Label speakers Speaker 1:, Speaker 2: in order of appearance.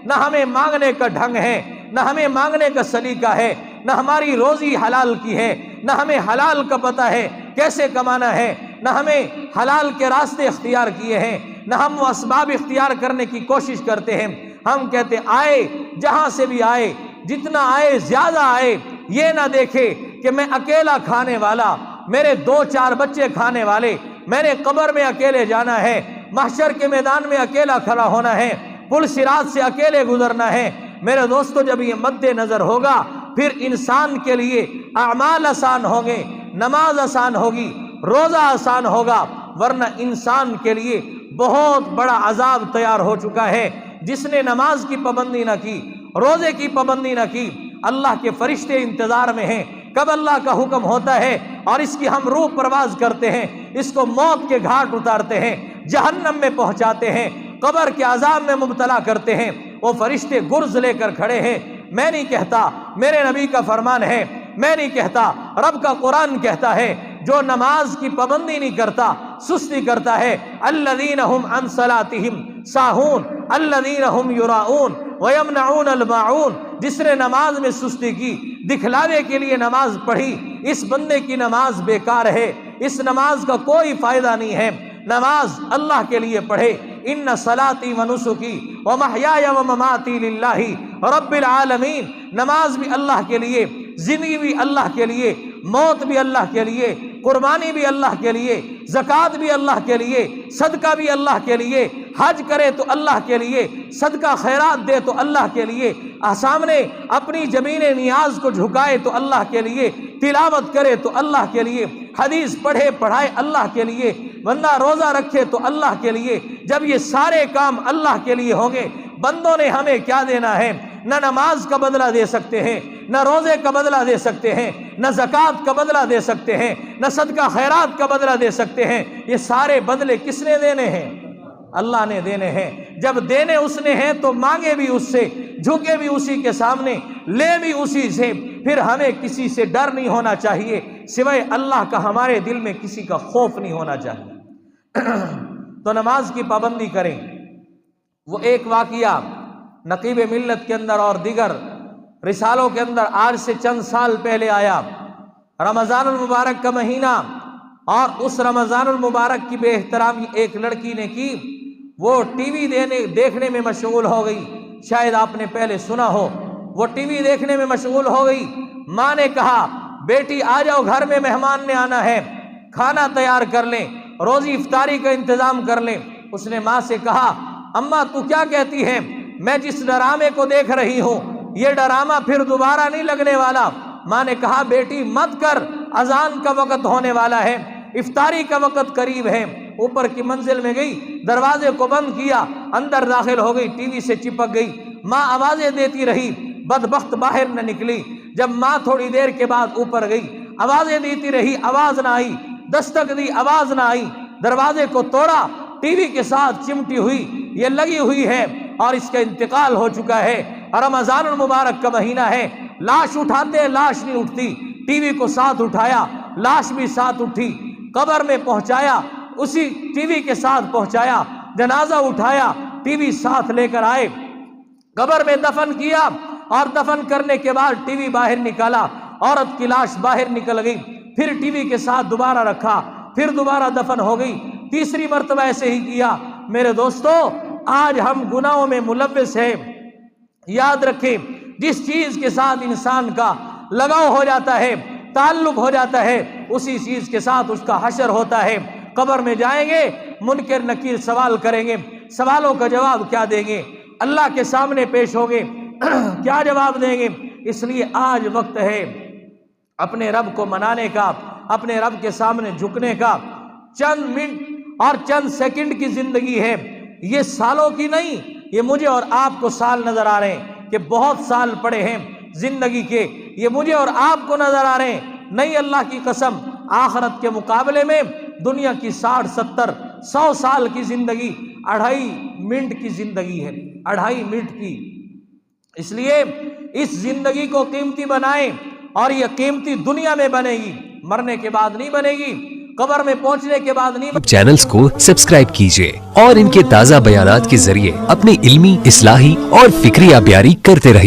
Speaker 1: نہ ہمیں مانگنے کا ڈھنگ ہے، نہ ہمیں مانگنے کا سلیقہ ہے، نہ ہماری روزی حلال کی ہے، نہ ہمیں حلال کا پتہ ہے کیسے کمانا ہے، نہ ہمیں حلال کے راستے اختیار کیے ہیں، نہ ہم وہ اسباب اختیار کرنے کی کوشش کرتے ہیں۔ ہم کہتے آئے جہاں سے بھی آئے، جتنا آئے زیادہ آئے، یہ نہ دیکھے کہ میں اکیلا کھانے والا، میرے 2-4 بچے کھانے والے، میں نے قبر میں اکیلے جانا ہے، محشر کے میدان میں اکیلا کھڑا ہونا ہے، پل صراط سے اکیلے گزرنا ہے۔ میرے دوستو، جب یہ مد نظر ہوگا پھر انسان کے لیے اعمال آسان ہوں گے، نماز آسان ہوگی، روزہ آسان ہوگا، ورنہ انسان کے لیے بہت بڑا عذاب تیار ہو چکا ہے۔ جس نے نماز کی پابندی نہ کی، روزے کی پابندی نہ کی، اللہ کے فرشتے انتظار میں ہیں کب اللہ کا حکم ہوتا ہے اور اس کی ہم روح پرواز کرتے ہیں، اس کو موت کے گھاٹ اتارتے ہیں، جہنم میں پہنچاتے ہیں، قبر کے عذاب میں مبتلا کرتے ہیں۔ وہ فرشتے گرز لے کر کھڑے ہیں۔ میں نہیں کہتا، میرے نبی کا فرمان ہے، میں نہیں کہتا، رب کا قرآن کہتا ہے، جو نماز کی پابندی نہیں کرتا، سستی کرتا ہے، الذین هم عن صلاتهم ساہون الذین هم یراؤون ویمنعون الماعون، جس نے نماز میں سستی کی، دکھلاوے کے لیے نماز پڑھی، اس بندے کی نماز بیکار ہے، اس نماز کا کوئی فائدہ نہیں ہے۔ نماز اللہ کے لیے پڑھے، ان صلاتی و نسکی و محیای و مماتی للہ رب العالمین، نماز بھی اللہ کے لیے، زندگی بھی اللہ کے لیے، موت بھی اللہ کے لیے، قربانی بھی اللہ کے لیے، زکوٰۃ بھی اللہ کے لیے، صدقہ بھی اللہ کے لیے، حج کرے تو اللہ کے لیے، صدقہ خیرات دے تو اللہ کے لیے، سامنے اپنی زمین نیاز کو جھکائے تو اللہ کے لیے، تلاوت کرے تو اللہ کے لیے، حدیث پڑھے پڑھائے اللہ کے لیے، بندہ روزہ رکھے تو اللہ کے لیے۔ جب یہ سارے کام اللہ کے لیے ہوں گے، بندوں نے ہمیں کیا دینا ہے؟ نہ نماز کا بدلہ دے سکتے ہیں، نہ روزے کا بدلہ دے سکتے ہیں، نہ زکوٰۃ کا بدلہ دے سکتے ہیں، نہ صدقہ خیرات کا بدلہ دے سکتے ہیں۔ یہ سارے بدلے کس نے دینے ہیں؟ اللہ نے دینے ہیں۔ جب دینے اس نے ہیں تو مانگے بھی اس سے، جھکے بھی اسی کے سامنے، لے بھی اسی سے۔ پھر ہمیں کسی سے ڈر نہیں ہونا چاہیے سوائے اللہ کا، ہمارے دل میں کسی کا خوف نہیں ہونا چاہیے۔ تو نماز کی پابندی کریں۔ وہ ایک واقعہ نقیب ملت کے اندر اور دیگر رسالوں کے اندر آج سے چند سال پہلے آیا، رمضان المبارک کا مہینہ، اور اس رمضان المبارک کی بے احترامی ایک لڑکی نے کی۔ وہ ٹی وی دیکھنے میں مشغول ہو گئی، شاید آپ نے پہلے سنا ہو، وہ ٹی وی دیکھنے میں مشغول ہو گئی۔ ماں نے کہا بیٹی آ جاؤ، گھر میں مہمان نے آنا ہے، کھانا تیار کر لیں، روزی افطاری کا انتظام کر لیں۔ اس نے ماں سے کہا اماں تو کیا کہتی ہے؟ میں جس ڈرامے کو دیکھ رہی ہوں یہ ڈرامہ پھر دوبارہ نہیں لگنے والا۔ ماں نے کہا بیٹی مت کر، اذان کا وقت ہونے والا ہے، افطاری کا وقت قریب ہے۔ اوپر کی منزل میں گئی، دروازے کو بند کیا، اندر داخل ہو گئی، ٹی وی سے چپک گئی۔ ماں آوازیں دیتی رہی، بدبخت باہر نہ نکلی۔ جب ماں تھوڑی دیر کے بعد اوپر گئی، آوازیں دیتی رہی، آواز نہ آئی، دستک دی، آواز نہ آئی، دروازے کو توڑا، ٹی وی کے ساتھ چمٹی ہوئی، یہ لگی ہوئی ہے اور اس کا انتقال ہو چکا ہے۔ رمضان المبارک کا مہینہ ہے، لاش اٹھاتے لاش نہیں اٹھتی، ٹی وی کو ساتھ اٹھایا، لاش بھی ساتھ اٹھی، قبر میں پہنچایا، اسی ٹی وی کے ساتھ پہنچایا، جنازہ اٹھایا، ٹی وی ساتھ لے کر آئے، قبر میں دفن کیا، اور دفن کرنے کے بعد ٹی وی باہر نکالا، عورت کی لاش باہر نکل گئی، پھر ٹی وی کے ساتھ دوبارہ رکھا، پھر دوبارہ دفن ہو گئی، تیسری مرتبہ ایسے ہی کیا۔ میرے دوستو آج ہم گناہوں میں ملوث ہیں۔ یاد رکھیں جس چیز کے ساتھ انسان کا لگاؤ ہو جاتا ہے، تعلق ہو جاتا ہے، اسی چیز کے ساتھ اس کا حشر ہوتا ہے۔ قبر میں جائیں گے، منکر نکیر سوال کریں گے، سوالوں کا جواب کیا دیں گے؟ اللہ کے سامنے پیش ہوں گے، کیا جواب دیں گے؟ اس لیے آج وقت ہے اپنے رب کو منانے کا، اپنے رب کے سامنے جھکنے کا۔ چند منٹ اور چند سیکنڈ کی زندگی ہے، یہ سالوں کی نہیں۔ یہ مجھے اور آپ کو سال نظر آ رہے ہیں کہ بہت سال پڑے ہیں زندگی کے، یہ مجھے اور آپ کو نظر آ رہے ہیں۔ نہیں، اللہ کی قسم، آخرت کے مقابلے میں دنیا کی 60 70 100 سال کی زندگی 2.5 منٹ کی زندگی ہے، 2.5 منٹ کی۔ اس لیے اس زندگی کو قیمتی بنائیں، اور یہ قیمتی دنیا میں بنے گی، مرنے کے بعد نہیں بنے گی۔ قبر میں پہنچنے کے بعد نہیں
Speaker 2: چینلز کو سبسکرائب کیجئے اور ان کے تازہ بیانات کے ذریعے اپنی علمی، اصلاحی اور فکری آبیاری کرتے رہیے۔